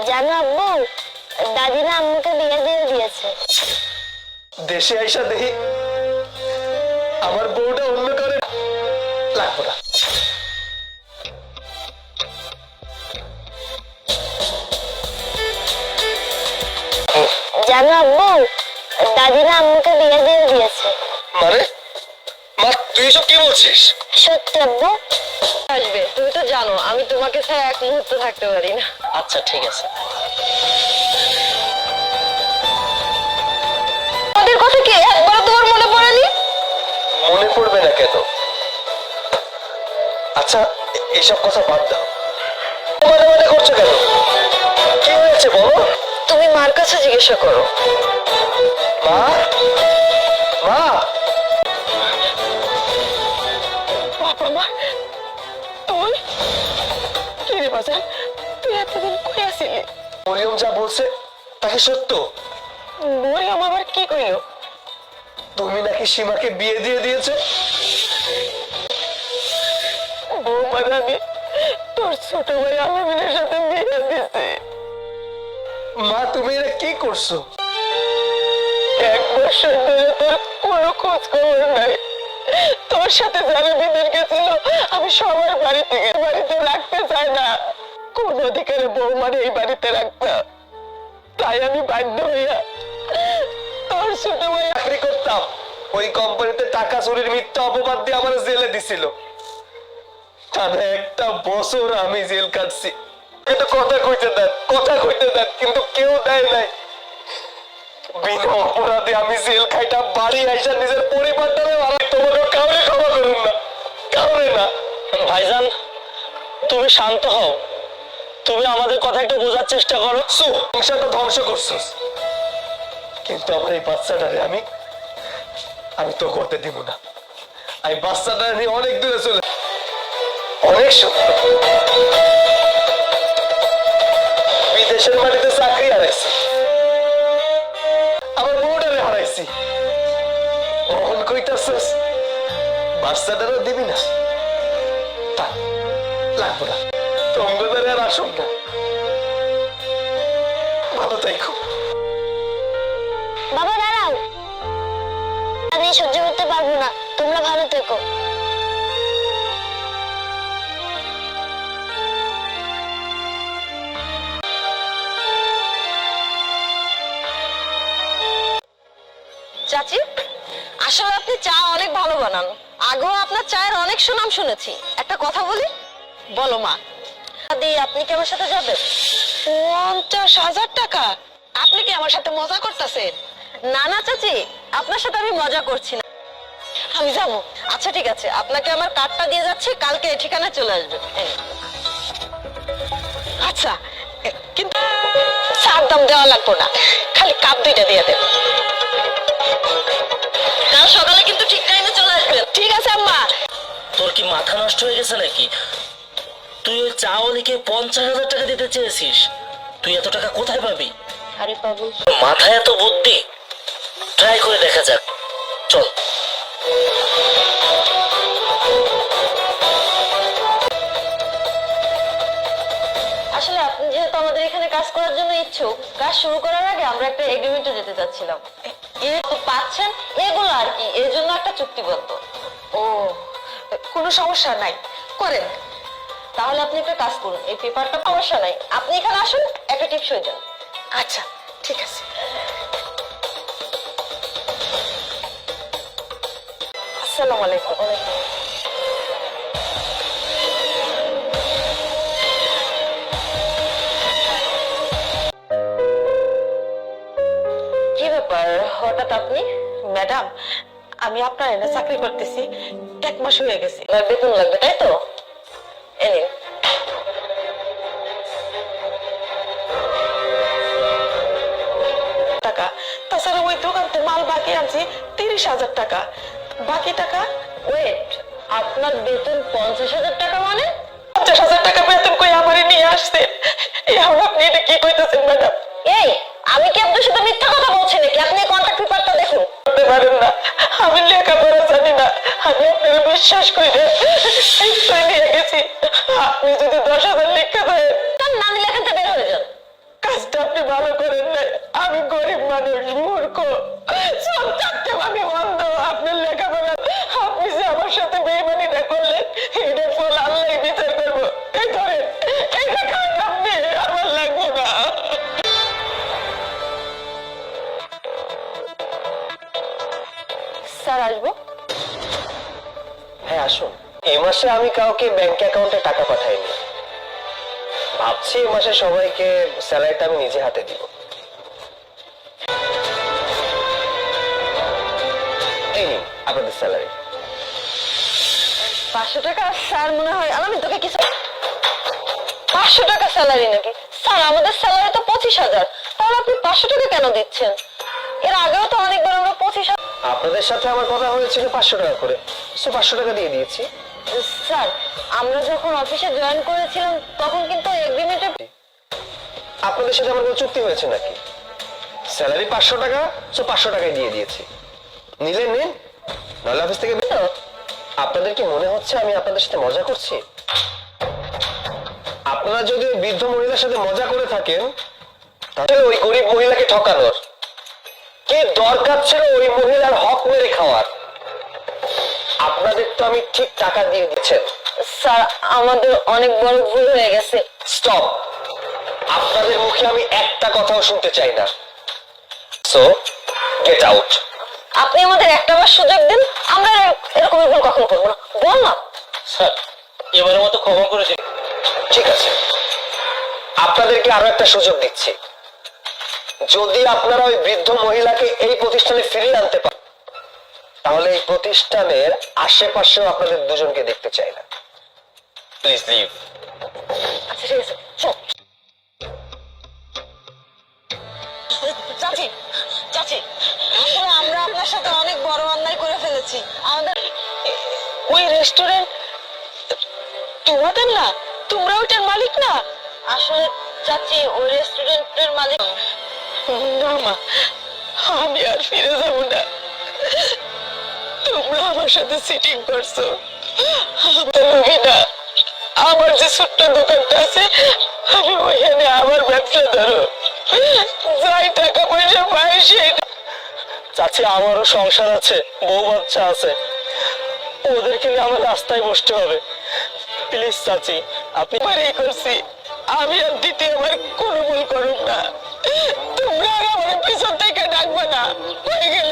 জানো আব্বু, দাদি না আম্মুকে বিয়ে দিয়ে দিয়েছে। দেশে আইসা দেখি আমার বউটা অন্য করে লাগবো না। জানো আব্বু, দাদি না আম্মুকে বিয়ে দিয়ে দিয়েছে। মানে মা তুই এসব কি বলছিস? সত্যি আব্বু। আসবে, তুমি তো জানো আমি তোমাকে ছাড়া এক মুহূর্ত থাকতে পারি না। আচ্ছা ঠিক আছে। ওদের কথা কি একবার তোমার মনে পড়েনি? মনে পড়বে না কেন? আচ্ছা এসব কথা বাদ দাও, মানে মানে করছো কেন? কি হয়েছে বলো? তুমি মার কাছে জিজ্ঞাসা করো। মা, মা, বাবা মা, তুই কি রে বাজার, তুই এতদিন কই আসিলি? মরিয়ম যা বলছে তাকে সত্য? মরিয়ম আবার কি কইলো? তুমি নাকি সীমাকে বিয়ে দিয়ে দিয়েছো? বৌমা জানি তোর ছোট ভাই আলামিনের সাথে বিয়ে দিছে। মা তুমি এটা কি করছো? এক বছর ধরে তোর কোনো খোঁজ খবর নাই। তোর সাথে যারা বিদেশ গেছিল আমি সবার বাড়িতে রাখতে চাই না। কোন অধিকারে বৌমার এই বাড়িতে রাখতাম, তাই আমি বাধ্য হইয়া তোর ছোট ভাই চাকরি করতাম, ওই কোম্পানিতে টাকা চুরির মিথ্যা অপবাদ দিয়ে আমার জেলে দিছিল। টানা একটা বছর আমি জেল কাটছি, কিন্তু কথা কইতে দেন, কথা কইতে দেন, কিন্তু কেউ দেয় নাই। বিনা অপরাধে আমি জেল খাইটা বাড়ি আইসা নিজের পরিবারটারে মারাই। তোমাকে কাউরে ক্ষমা করুন না, কাউরে না। ভাইজান তুমি শান্ত হও, তুমি আমাদের কথা একটু বোঝার চেষ্টা করো। সংসারটা ধ্বংস করছিস, কিন্তু আমার এই বাচ্চাটারে আমি আমি তো করতে দিব না। আমি বাচ্চাটা নিয়ে অনেক দূরে চলে, অনেক বিদেশের মাটিতে চাকরি হারাইছি, আমার বউটারে হারাইছি। কখন কইতাছিস বাচ্চাটারও দিবি না? তা লাগবো না, তোমাদের আর আসুন না। ভালো থাইকো। বাবা দাঁড়াও, আমি সহ্য করতে পারবো না, তোমরা ভালো থেকো। চাচি, আসলে আপনি চা অনেক ভালো বানান। আগেও আপনার চায়ের অনেক সুনাম শুনেছি। একটা কথা বলি? বলো মা। দিয়ে আপনি কি আমার সাথে যাবেন? 50,000 টাকা? আপনি কি আমার সাথে মজা করতেছেন? না না চাচি, আপনার সাথে আমি মজা করছি না, আমি যাবো। আচ্ছা ঠিক আছে, আপনাকে আমার কার্ডটা দিয়ে যাচ্ছি, কালকে এই ঠিকানায় চলে আসবেন। আচ্ছা, কিন্তু চার দাম দেওয়া লাগবে না, খালি কাপ দুইটা দিয়ে দেব। কাল সকালে কিন্তু ঠিক টাইমে চলে আসবেন। ঠিক আছে আম্মা। তোর কি মাথা নষ্ট হয়ে গেছে নাকি? তুই ওই চাওয়ালিকে 50,000 টাকা দিতে চেয়েছিস, তুই এত টাকা কোথায় পাবি? আরে বাবু, মাথায় এত বুদ্ধি? ট্রাই করে দেখা যাক, চল। আসলে আপনি যেহেতু আমাদের এখানে কাজ করার জন্য ইচ্ছুক, কাজ শুরু করার আগে আমরা একটা এগ্রিমেন্টে যেতে চাচ্ছিলাম। এর তো পাচ্ছেন এগুলো আর কি, এর জন্য একটা চুক্তিবদ্ধ। ও, কোনো সমস্যা নাই, করেন। তাহলে আপনি একটা কাজ করুন, এই পেপারটা সমস্যা নাই, আপনি এখানে আসুন, একটা টিপস হয়ে যান। আচ্ছা ঠিক আছে। আসসালামু আলাইকুম। কি ব্যাপার হঠাৎ আপনি? ম্যাডাম, আমি আপনার এনে চাকরি করতেছি, 1 মাস হয়ে গেছে। বেতন লাগবে তাই তো? এই নিন। টাকা, তাছাড়া ওই দোকানতে মাল বাকি আনছি 30,000 টাকা। বাকি টাকা? ওয়েট, আপনার বেতন 50,000 টাকা মানে? 50,000 টাকা বেতন কই আমারে নিয়ে আসছে? এখন আপনি এটা কি কইতেছেন ম্যাডাম? এই, আমি কি আপনার সাথে মিথ্যা কথা বলছি নাকি? আপনি কন্ট্রাক্ট পেপারটা দেখুন। করতে পারেন না, আমি লেখাপড়া জানি না, আমি আপনাকে বিশ্বাস করি নিয়ে গেছি। আপনি যদি 10,000 লিখতে দেন, তার না নিলে এখান থেকে বের হয়ে যান। মানুষ মূর্খ, সব থাকতেও আমি অন্ধ। আপনার লেখাপড়া, আপনি যে আমার সাথে বেইমানিটা করলেন, এটার ফল আল্লাহই বিচার করবো। এই ধরেন, এটা খান আপনি, আমার লাগবে না। স্যার আসবো? হ্যাঁ আসুন। এই মাসে আমি কাউকে ব্যাংক অ্যাকাউন্টে টাকা পাঠাইনি, ভাবছি এই মাসে সবাইকে স্যালারিটা আমি নিজে হাতে দিব। এই নিন আপনাদের স্যালারি। 500 টাকা? স্যার মনে হয় আমি তোকে কিছু 500 টাকা স্যালারি নাকি? স্যার আমাদের স্যালারি তো 25,000, তাহলে আপনি 500 টাকা কেন দিচ্ছেন? এর আগেও তো অনেকবার আমরা 25,000। আপনাদের সাথে আমার কথা হয়েছিল 500 টাকা করে, সো 500 টাকা দিয়ে দিয়েছি। স্যার আমরা যখন অফিসে জয়েন করেছিলাম তখন কিন্তু এগ্রিমেন্টে আপনাদের সাথে আমার কোনো চুক্তি হয়েছে নাকি? স্যালারি 500 টাকা, সো 500 টাকাই দিয়ে দিয়েছি। নিলেন নিন, নাহলে অফিস থেকে বের হন। আপনাদের কি মনে হচ্ছে আমি আপনাদের সাথে মজা করছি? আপনারা যদি ওই বৃদ্ধ মহিলার সাথে মজা করে থাকেন, তাহলে ওই গরিব মহিলাকে ঠকানোর কি দরকার ছিল? ওই মহিলার হক মেরে খাওয়ার। আপনাদের তো আমি ঠিক টাকা দিয়ে দিচ্ছেন। স্যার আমাদের অনেক বড় ভুল হয়ে গেছে। স্টপ! আপনাদের মুখে আমি একটা কথাও শুনতে চাই না। So get out. আপনি আমাদের একটাবার সুযোগ দিন, আমরা এরকম ভুল কখনো করবো না। বল না। স্যার এবারের মতো ক্ষমা করে দিন। ঠিক আছে, আপনাদেরকে আরো একটা সুযোগ দিচ্ছি। যদি আপনারা ওই বৃদ্ধ মহিলাকে এই প্রতিষ্ঠানে ফিরিয়ে আনতে পারেন, তাহলে এই প্রতিষ্ঠানের আশেপাশেও আপনাদের দুজনকে দেখতে চাই না। Please leave. আচ্ছা ঠিক আছে, চল। চাচি, চাচি, আসলে আমরা আপনার সাথে অনেক বড় অন্যায় করে ফেলেছি। আমাদের ওই রেস্টুরেন্ট তোমাদের না? তোমরা ওইটার মালিক না? আসলে চাচি ওই রেস্টুরেন্টের মালিক। না মা, আমি আর ফিরে যাব না। তোমরা আমার সাথে সিটিং করছো। রবিনা, আমার যে ছোট্ট দোকানটা আছে, আমি ওইখানে আমার ব্যবসা ধরো, যাই টাকা পয়সা পাই সেই। চাচি আমারও সংসার আছে, বউ বাচ্চা আছে, ওদেরকে নিয়ে আমার রাস্তায় বসতে হবে। প্লিজ চাচি, আপনি পারেই করছি, আমি আর দ্বিতীয়বার কোনো ভুল করুক না। তোমরা আর আমার পিছন থেকে ডাকবে না। হয়ে গেল।